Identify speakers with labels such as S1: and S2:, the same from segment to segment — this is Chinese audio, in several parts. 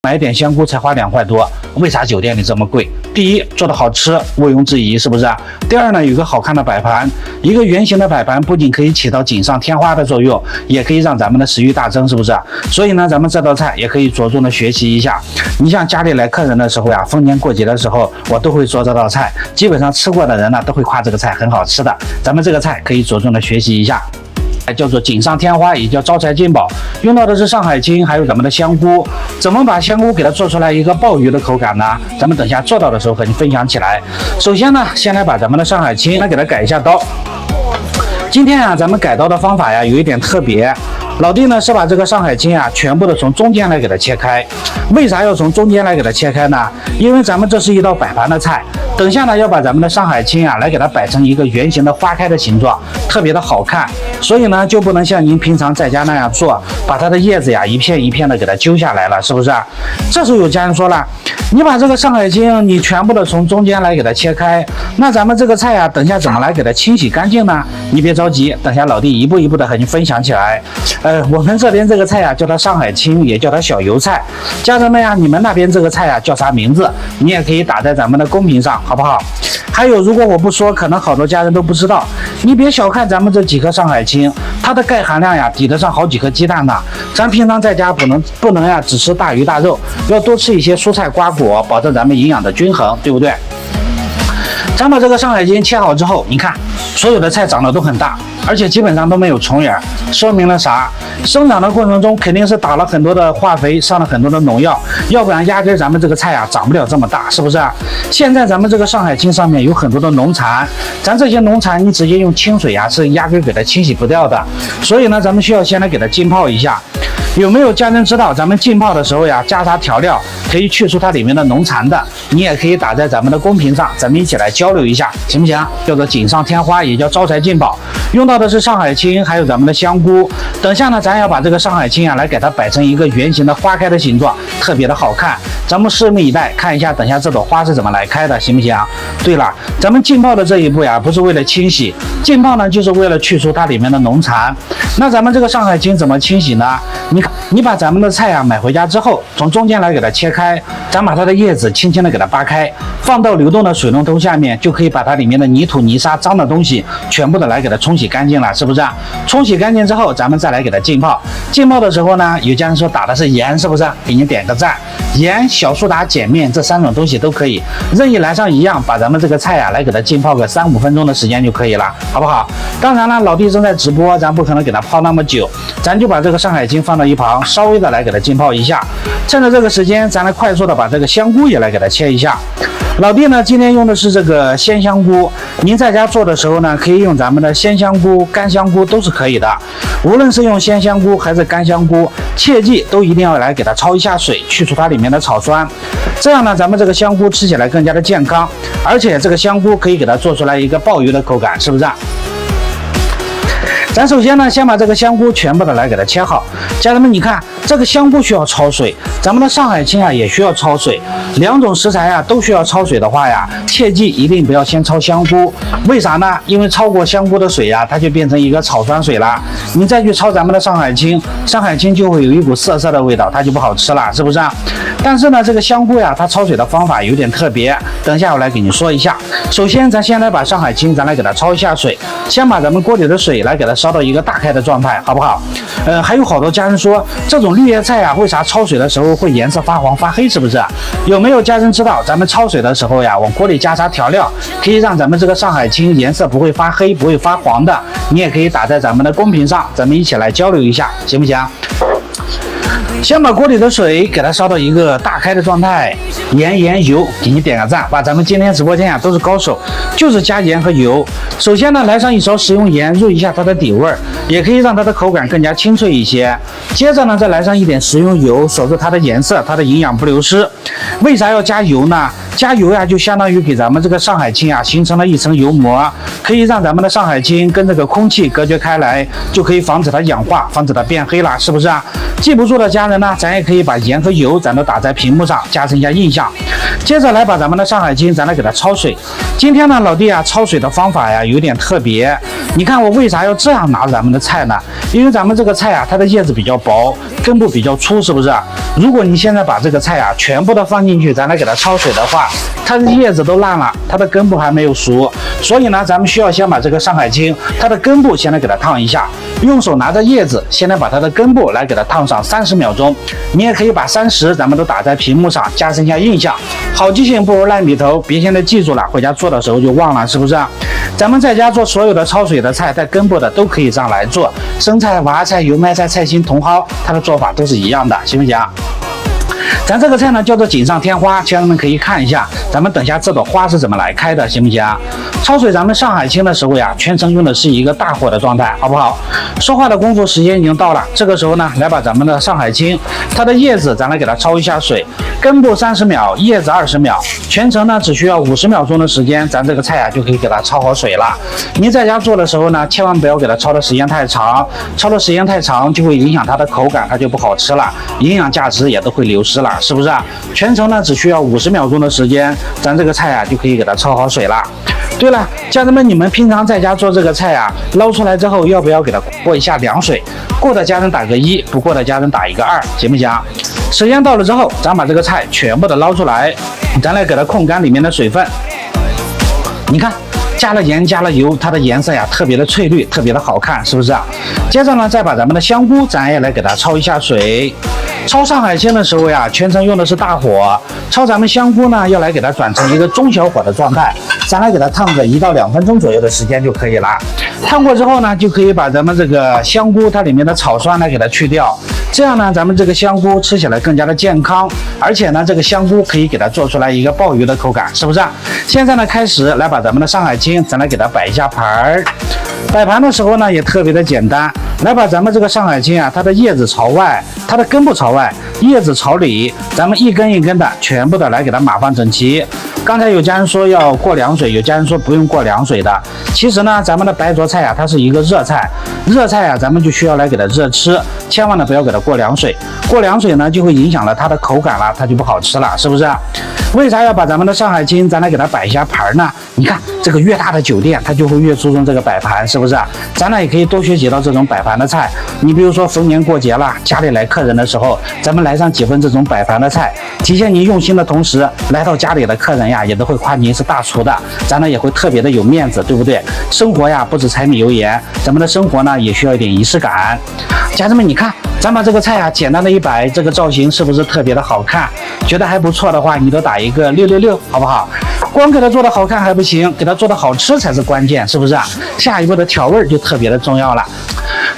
S1: 买一点香菇才花2块多，为啥酒店里这么贵？第一，做的好吃，毋庸置疑，是不是？第二呢，有个好看的摆盘，一个圆形的摆盘不仅可以起到锦上添花的作用，也可以让咱们的食欲大增，是不是？所以呢，咱们这道菜也可以着重的学习一下。你像家里来客人的时候呀，逢年过节的时候，我都会做这道菜，基本上吃过的人呢都会夸这个菜很好吃的。咱们这个菜可以着重的学习一下。叫做锦上添花，也叫招财进宝，用到的是上海青，还有咱们的香菇。怎么把香菇给它做出来一个鲍鱼的口感呢？咱们等下做到的时候和你分享起来。首先呢，先来把咱们的上海青来给它改一下刀。今天啊，咱们改刀的方法呀有一点特别。老弟呢是把这个上海青啊全部的从中间来给它切开。为啥要从中间来给它切开呢？因为咱们这是一道摆盘的菜，等下呢要把咱们的上海青啊来给它摆成一个圆形的花开的形状，特别的好看。所以呢就不能像您平常在家那样做，把它的叶子呀一片一片的给它揪下来了，是不是？这时候有家人说了，你把这个上海青你全部的从中间来给它切开，那咱们这个菜啊等下怎么来给它清洗干净呢？你别着急，等下老弟一步一步的和你分享起来。我们这边这个菜啊叫它上海青，也叫它小油菜。家人们呀，你们那边这个菜啊叫啥名字？你也可以打在咱们的公屏上，好不好？还有，如果我不说，可能好多家人都不知道。你别小看咱们这几颗上海青，它的钙含量呀抵得上好几颗鸡蛋呢。咱平常在家不能呀只吃大鱼大肉，要多吃一些蔬菜瓜果，保证咱们营养的均衡，对不对？咱把这个上海青切好之后，你看所有的菜长得都很大，而且基本上都没有虫眼，说明了啥？生长的过程中肯定是打了很多的化肥，上了很多的农药，要不然压根咱们这个菜啊长不了这么大，是不是？现在咱们这个上海青上面有很多的农残，咱这些农残你直接用清水呀是压根给它清洗不掉的，所以呢咱们需要先来给它浸泡一下。有没有家人知道咱们浸泡的时候呀加啥调料可以去除它里面的农残的？你也可以打在咱们的公屏上，咱们一起来交流一下，行不行？叫做锦上添花，也叫招财进宝，用到的是上海青，还有咱们的香菇。等下呢咱要把这个上海青啊来给它摆成一个圆形的花开的形状，特别的好看。咱们拭目以待，看一下等下这朵花是怎么来开的，行不行？对了，咱们浸泡的这一步呀不是为了清洗，浸泡呢就是为了去除它里面的农残。那咱们这个上海青怎么清洗呢？你把咱们的菜啊买回家之后，从中间来给它切开，咱把它的叶子轻轻的给它扒开，放到流动的水龙头下面，就可以把它里面的泥土泥沙脏的东西全部的来给它冲洗干净了，是不是？冲洗干净之后，咱们再来给它浸泡。浸泡的时候呢，有家人说打的是盐，是不是？给你点个赞。盐、小苏打、碱面这3种东西都可以，任意来上一样，把咱们这个菜啊来给它浸泡个3-5分钟的时间就可以了，好不好？当然了，老弟正在直播，咱不可能给它泡那么久，咱就把这个上海青放到一旁，稍微的来给它浸泡一下。趁着这个时间，咱来快速的把这个香菇也来给它切一下。老弟呢，今天用的是这个鲜香菇，您在家做的时候呢，可以用咱们的鲜香菇、干香菇都是可以的。无论是用鲜香菇还是干香菇，切记都一定要来给它焯一下水，去除它里面的草酸。这样呢，咱们这个香菇吃起来更加的健康，而且这个香菇可以给它做出来一个鲍鱼的口感，是不是？咱首先呢，先把这个香菇全部的来给它切好。家人们，你看这个香菇需要焯水，咱们的上海青啊也需要焯水，两种食材啊都需要焯水的话呀，切记一定不要先焯香菇。为啥呢？因为焯过香菇的水呀，它就变成一个草酸水了。你再去焯咱们的上海青，上海青就会有一股涩涩的味道，它就不好吃了，是不是？但是呢，这个香菇呀，它焯水的方法有点特别，等一下我来给你说一下。首先，咱先来把上海青，咱来给它焯一下水，先把咱们锅里的水来给它烧到一个大开的状态，好不好？还有好多家人说，这种绿叶菜啊，为啥焯水的时候会颜色发黄发黑，是不是？有没有家人知道，咱们焯水的时候呀，往锅里加啥调料，可以让咱们这个上海青颜色不会发黑，不会发黄的？你也可以打在咱们的公屏上，咱们一起来交流一下，行不行？先把锅里的水给它烧到一个大开的状态，盐油，给你点个赞。哇，咱们今天直播间啊都是高手，就是加盐和油。首先呢，来上一勺食用盐，入一下它的底味儿，也可以让它的口感更加清脆一些。接着呢，再来上一点食用油，守住它的颜色，它的营养不流失。为啥要加油呢？加油呀，就相当于给咱们这个上海青啊形成了一层油膜，可以让咱们的上海青跟这个空气隔绝开来，就可以防止它氧化，防止它变黑了，是不是啊？记不住的家人呢，咱也可以把盐和油咱都打在屏幕上，加深一下印象。接着来把咱们的上海青咱来给它焯水。今天呢，老弟啊，焯水的方法呀有点特别。你看我为啥要这样拿咱们的菜呢？因为咱们这个菜啊，它的叶子比较薄，根部比较粗，是不是？如果你现在把这个菜啊全部的放进去，咱来给它焯水的话，它的叶子都烂了，它的根部还没有熟，所以呢，咱们需要先把这个上海青它的根部先来给它烫一下，用手拿着叶子，先来把它的根部来给它烫上30秒钟。你也可以把30咱们都打在屏幕上，加深一下印象。好记性不如烂笔头，别现在记住了，回家做的时候就忘了，是不是？咱们在家做所有的焯水的菜，带根部的都可以这样来做，生菜、娃菜、油麦菜、菜心、茼蒿，它的做法都是一样的，行不行？咱这个菜呢叫做锦上添花，家人们可以看一下，咱们等下这朵花是怎么来开的，行不行？焯水咱们上海青的时候呀，全程用的是一个大火的状态，好不好？说话的功夫时间已经到了，这个时候呢，来把咱们的上海青，它的叶子咱来给它焯一下水，根部30秒，叶子20秒，全程呢只需要50秒钟的时间，咱这个菜啊就可以给它焯好水了。您在家做的时候呢，千万不要给它焯的时间太长，焯的时间太长就会影响它的口感，它就不好吃了，营养价值也都会流失了，是不是啊？全程呢只需要50秒钟的时间，咱这个菜啊就可以给它焯好水了。对了，家人们，你们平常在家做这个菜啊，捞出来之后要不要给它过一下凉水？过的家人打个1，不过的家人打一个2，行不行？时间到了之后，咱把这个菜全部的捞出来，咱来给它控干里面的水分。你看，加了盐加了油，它的颜色呀特别的翠绿，特别的好看，是不是啊？接着呢，再把咱们的香菇咱也来给它焯一下水。焯上海青的时候呀，全程用的是大火。焯咱们香菇呢，要来给它转成一个中小火的状态，咱来给它烫个1到2分钟左右的时间就可以了。烫过之后呢，就可以把咱们这个香菇它里面的草酸来给它去掉。这样呢，咱们这个香菇吃起来更加的健康，而且呢，这个香菇可以给它做出来一个鲍鱼的口感，是不是？现在呢，开始来把咱们的上海青，咱来给它摆一下盘儿。摆盘的时候呢，也特别的简单，来把咱们这个上海青啊，它的叶子朝外，它的根部朝外，叶子朝里，咱们一根一根的全部的来给它码放整齐。刚才有家人说要过凉水，有家人说不用过凉水的。其实呢，咱们的白灼菜啊，它是一个热菜，热菜啊，咱们就需要来给它热吃，千万呢不要给它过凉水。过凉水呢，就会影响了它的口感了，它就不好吃了，是不是？为啥要把咱们的上海青咱来给它摆一下盘呢？你看这个越大的酒店，它就会越注重这个摆盘，是不是？咱呢也可以多学习到这种摆盘的菜。你比如说逢年过节啦，家里来客人的时候，咱们来上几份这种摆盘的菜，体现您用心的同时，来到家里的客人呀，也都会夸您是大厨的，咱呢也会特别的有面子，对不对？生活呀不止柴米油盐，咱们的生活呢也需要一点仪式感。家人们，你看，咱把这个菜啊简单的一摆，这个造型是不是特别的好看？觉得还不错的话，你都打一个666，好不好？光给它做的好看还不行，给它做的好吃才是关键，是不是啊？下一步的调味就特别的重要了。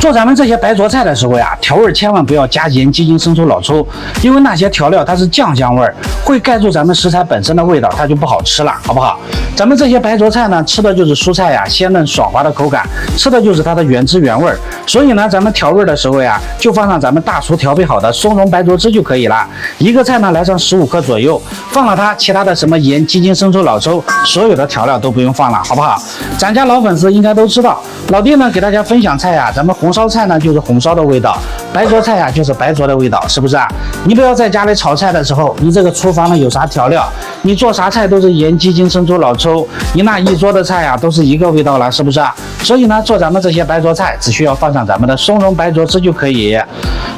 S1: 做咱们这些白灼菜的时候呀，调味千万不要加盐、鸡精、生抽、老抽，因为那些调料它是酱香味，会盖住咱们食材本身的味道，它就不好吃了，好不好？咱们这些白灼菜呢，吃的就是蔬菜呀鲜嫩爽滑的口感，吃的就是它的原汁原味。所以呢，咱们调味的时候呀，就放上咱们大厨调配好的松茸白灼汁就可以了。一个菜呢来上15克左右，放了它，其他的什么盐、鸡精、生抽、老抽，所有的调料都不用放了，好不好？咱家老粉丝应该都知道，老弟呢给大家分享菜呀，咱们红烧菜呢就是红烧的味道，白灼菜呀就是白灼的味道，是不是啊？你不要在家里炒菜的时候，你这个厨房呢有啥调料，你做啥菜都是盐、鸡精、生抽、老抽，你那一桌的菜呀都是一个味道了，是不是啊？所以呢，做咱们这些白灼菜，只需要放上咱们的松茸白灼汁就可以。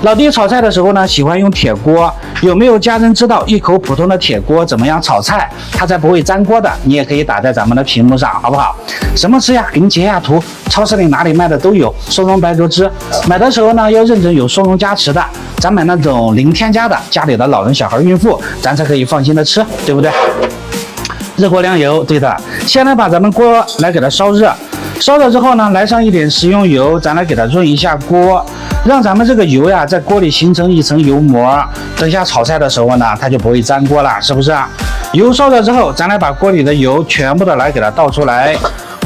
S1: 老弟炒菜的时候呢，喜欢用铁锅，有没有家人知道一口普通的铁锅怎么样炒菜，它才不会粘锅的？你也可以打在咱们的屏幕上，好不好？什么吃呀？给你截下图，超市里哪里卖的都有松茸白灼汁。买的时候呢，要认准有松茸加持的，咱买那种零添加的，家里的老人、小孩、孕妇，咱才可以放心的吃，对不对？热锅凉油，对的。先来把咱们锅来给它烧热，烧热之后呢，来上一点食用油，咱来给它润一下锅，让咱们这个油呀在锅里形成一层油膜，等下炒菜的时候呢，它就不会粘锅了，是不是啊？油烧热之后，咱来把锅里的油全部的来给它倒出来，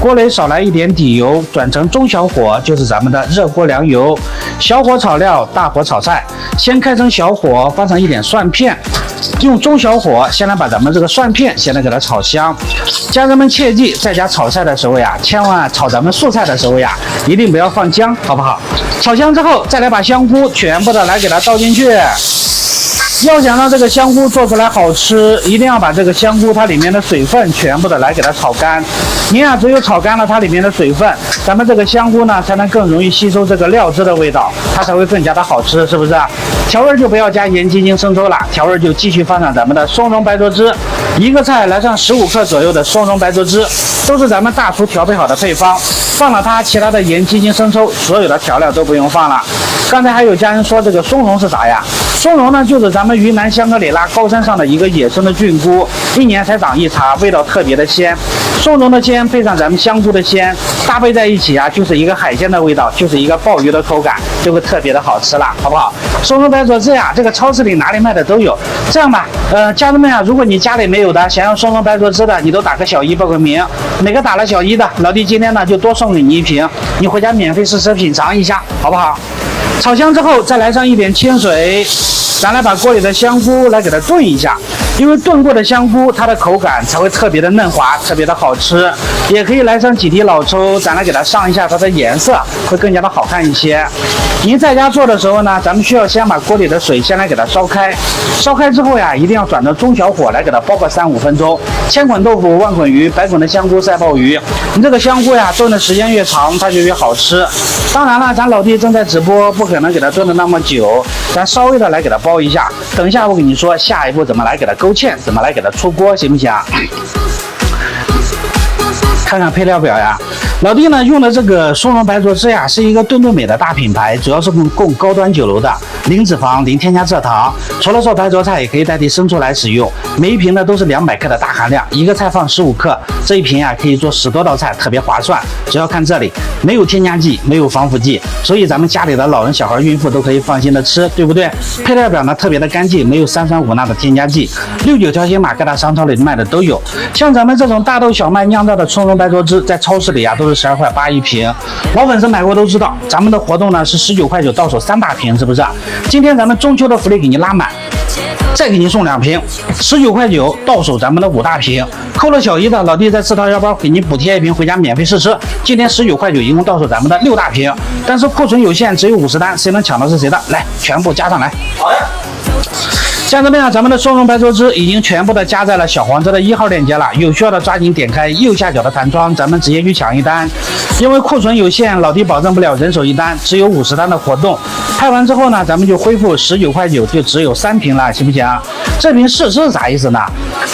S1: 锅里少来一点底油，转成中小火，就是咱们的热锅凉油。小火炒料，大火炒菜。先开成小火，放上一点蒜片，用中小火先来把咱们这个蒜片先来给它炒香。家人们切记，在家炒菜的时候呀，千万炒咱们素菜的时候呀，一定不要放姜，好不好？炒香之后，再来把香菇全部的来给它倒进去。要想让这个香菇做出来好吃，一定要把这个香菇它里面的水分全部的来给它炒干。你呀，只有炒干了它里面的水分，咱们这个香菇呢才能更容易吸收这个料汁的味道，它才会更加的好吃，是不是？调味就不要加盐、鸡精、生抽了，调味就继续放上咱们的松茸白灼汁，一个菜来上15克左右的松茸白灼汁，都是咱们大厨调配好的配方。放了它，其他的盐、鸡精、生抽，所有的调料都不用放了。刚才还有家人说这个松茸是啥呀？松茸呢，就是咱们云南香格里拉高山上的一个野生的菌菇，1年才长一茬，味道特别的鲜。松茸的鲜配上咱们香菇的鲜，搭配在一起啊，就是一个海鲜的味道，就是一个鲍鱼的口感，就会特别的好吃了，好不好？松茸白灼汁呀，这个超市里哪里卖的都有。这样吧，家人们啊，如果你家里没有的，想要松茸白灼汁的，你都打个小1报个名，哪个打了小1的，老弟今天呢就多送给你1瓶，你回家免费试吃品尝一下，好不好？炒香之后，再来上一点清水，咱来把锅里的香菇来给它炖一下，因为炖过的香菇它的口感才会特别的嫩滑，特别的好吃。也可以来上几滴老抽，咱来给它上一下它的颜色，会更加的好看一些。您在家做的时候呢，咱们需要先把锅里的水先来给它烧开，烧开之后呀，一定要转到中小火来给它煲个3-5分钟。千滚豆腐万滚鱼，百滚的香菇赛鲍鱼。你这个香菇呀，炖的时间越长，它就越好吃。当然了，咱老弟正在直播，不可能给它炖的那么久，咱稍微的来给它煲一下。等一下我跟你说下一步怎么来给它勾芡，怎么来给它出锅，行不行？看看配料表呀，老弟呢用的这个松茸白灼汁呀，是一个顿顿美的大品牌，主要是供高端酒楼的，零脂肪、零添加蔗糖。除了做白灼菜，也可以代替生抽来使用。每一瓶呢都是200克的大含量，一个菜放15克，这一瓶呀可以做10多道菜，特别划算。只要看这里，没有添加剂，没有防腐剂，所以咱们家里的老人、小孩、孕妇都可以放心的吃，对不对？配料表呢特别的干净，没有3酸5钠的添加剂，69条形码，各大商超里卖的都有。像咱们这种大豆小麦酿造的松茸白灼汁，在超市里啊都是12块8一瓶，老粉丝买过都知道，咱们的活动呢是19块9到手3大瓶，是不是？今天咱们中秋的福利给你拉满，再给你送2瓶，19块9到手咱们的5大瓶，扣了小1的老弟再自掏腰包给你补贴1瓶回家免费试吃。今天19块9一共到手咱们的6大瓶，但是库存有限，只有50单，谁能抢到是谁的，来全部加上来。好呀。家人们啊，咱们的松茸白灼汁已经全部的加在了小黄车的1号链接了，有需要的抓紧点开右下角的弹窗，咱们直接去抢一单。因为库存有限，老弟保证不了人手一单，只有50单的活动。拍完之后呢，咱们就恢复19块9，就只有3瓶了，行不行？这瓶试吃是啥意思呢？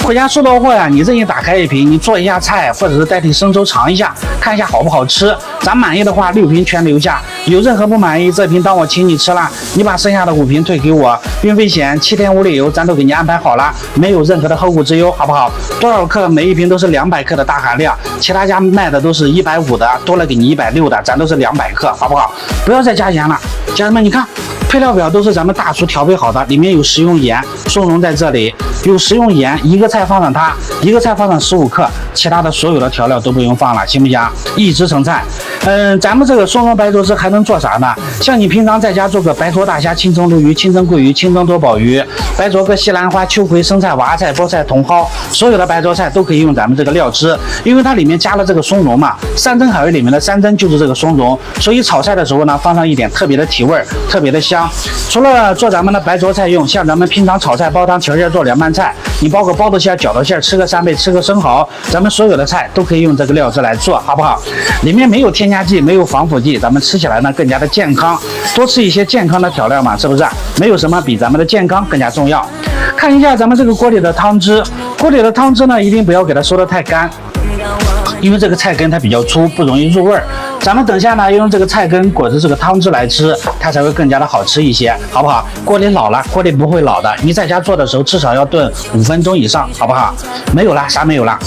S1: 回家收到货呀，你任意打开一瓶，你做一下菜，或者是代替生抽尝一下，看一下好不好吃。咱满意的话，6瓶全留下。有任何不满意，这瓶当我请你吃了，你把剩下的5瓶退给我，运费险、7天无理由，咱都给你安排好了，没有任何的后顾之忧，好不好？多少克？每一瓶都是200克的大含量，其他家卖的都是150的，多了给你160的，咱都是200克，好不好？不要再加盐了，家人们，你看。配料表都是咱们大厨调配好的，里面有食用盐，松茸在这里有食用盐，一个菜放上它，一个菜放上15克，其他的所有的调料都不用放了，行不行？一直成菜。咱们这个松茸白灼汁还能做啥呢？像你平常在家做个白灼大虾、清蒸鲈鱼、清蒸桂鱼、清蒸多宝鱼，白灼个西兰花、秋葵、生菜、娃菜、菠菜、茼蒿，所有的白灼菜都可以用咱们这个料汁，因为它里面加了这个松茸嘛，山珍海味里面的山珍就是这个松茸，所以炒菜的时候呢，放上一点特别的提味，特别的香。除了做咱们的白灼菜用，像咱们平常炒菜、煲汤、调馅做凉拌菜，你包个包子馅、饺子馅，吃个3倍，吃个生蚝，咱们所有的菜都可以用这个料汁来做，好不好？里面没有添加剂，没有防腐剂，咱们吃起来呢更加的健康。多吃一些健康的调料嘛，是不是？没有什么比咱们的健康更加重要。看一下咱们这个锅里的汤汁，锅里的汤汁呢，一定不要给它收得太干。因为这个菜根它比较粗，不容易入味儿。咱们等下呢，要用这个菜根裹着这个汤汁来吃，它才会更加的好吃一些，好不好？锅里老了，锅里不会老的。你在家做的时候，至少要炖5分钟以上，好不好？没有了，啥没有了？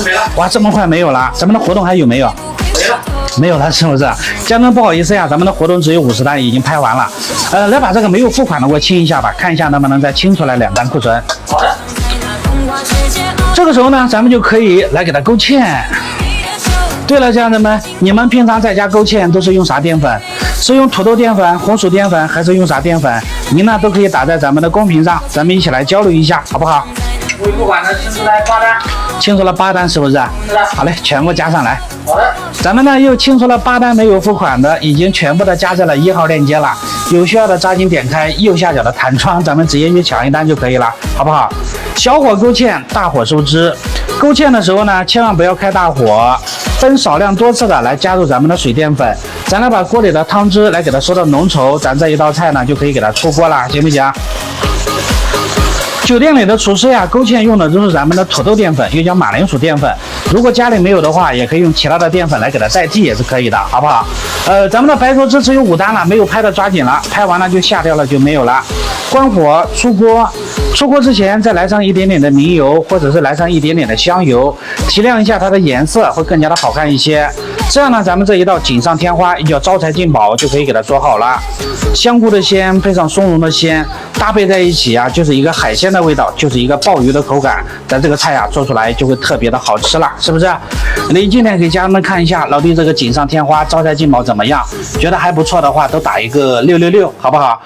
S1: 没了。哇，这么快没有了？咱们的活动还有没有？没了。没有了，是不是？家人们不好意思呀，咱们的活动只有50单，已经拍完了。来把这个没有付款的给我清一下吧，看一下能不能再清出来2单库存。好的。这个时候呢，咱们就可以来给它勾芡。对了，家人们，你们平常在家勾芡都是用啥淀粉？是用土豆淀粉、红薯淀粉，还是用啥淀粉？您呢都可以打在咱们的公屏上，咱们一起来交流一下，好不好？
S2: 微付款的清出来8单，
S1: 清除了8单，是不是？
S2: 是的。
S1: 好嘞，全部加上来。
S2: 好的。
S1: 咱们呢又清除了8单没有付款的，已经全部的加在了1号链接了。有需要的抓紧点开右下角的弹窗，咱们直接去抢一单就可以了，好不好？小火勾芡，大火收汁。勾芡的时候呢，千万不要开大火，分少量多次的来加入咱们的水淀粉，咱来把锅里的汤汁来给它收到浓稠，咱这一道菜呢就可以给它出锅了，行不行？酒店里的厨师呀，勾芡用的都是咱们的土豆淀粉，又叫马铃薯淀粉。如果家里没有的话，也可以用其他的淀粉来给它代替，也是可以的，好不好？咱们的白灼汁只有5单了，没有拍的抓紧了，拍完了就下掉了就没有了。关火出锅，出锅之前再来上一点点的明油，或者是来上一点点的香油，提亮一下它的颜色，会更加的好看一些。这样呢，咱们这一道锦上添花，也叫招财进宝，就可以给它做好了。香菇的鲜配上松茸的鲜，搭配在一起啊，就是一个海鲜的味道，就是一个鲍鱼的口感。咱这个菜啊做出来就会特别的好吃了，是不是？你今天给家人们看一下老弟这个锦上添花招财进宝怎么样？觉得还不错的话，都打一个666，好不好？